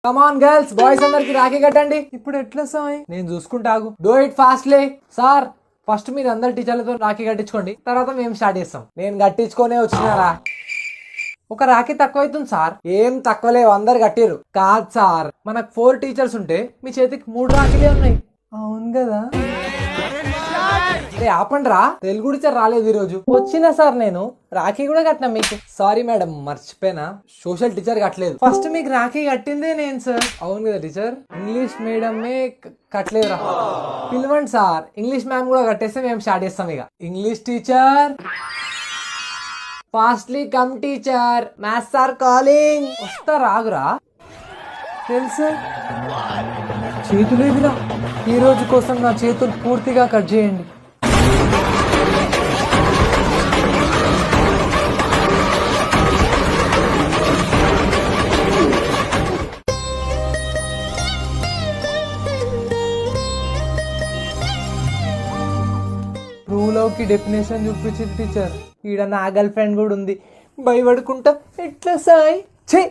కమాన్ girls boys అందరికి రాఖీ కట్టండి. ఇప్పుడు ఎట్లా సాయి? నేను చూసుకుంటాగు. Do it fastly. Sir first మీరు అందరు టీచర్లతో రాఖీ కట్టించుకోండి, తర్వాత మేము స్టార్ట్ చేస్తాం. నేను కట్టించుకొనే వచ్చినారా. ఒక రాఖీ తక్కువ అవుతుంది సార్. ఏం తక్కువలేవు, అందరు కట్టిరు. కాదు సార్, మనకు 4 టీచర్స్ ఉంటే మీ చేతికి 3 రాఖీలే ఉన్నాయి. అవును కదా. ఆపండి రా, తెలుగు టీచర్ రాలేదు ఈ రోజు. వచ్చినా సార్ నేను రాఖీ కూడా కట్టినా మీకు. సారీ మేడం, మర్చిపోయినా. సోషల్ టీచర్ కట్టలేదు. ఫస్ట్ మీకు రాఖీ కట్టిందే నేను సార్. అవును కదా టీచర్. ఇంగ్లీష్ మీడియమే కట్టలేదురా. పిలవండి సార్, ఇంగ్లీష్ మ్యామ్ కూడా కట్టేస్తే మేము స్టార్ట్ చేస్తాం. ఇక English teacher fastly come teacher, maths sir calling. వస్తా రాగురా. తెలుసు చేతులు ఎదురా. ఈ రోజు కోసం నా చేతులు పూర్తిగా కట్ చేయండి. రూలోకి డెఫినేషన్ చూపించింది టీచర్. ఈడ నా గర్ల్ ఫ్రెండ్ కూడా ఉంది. భయపడుకుంటా ఎట్లా సాయి. ఛే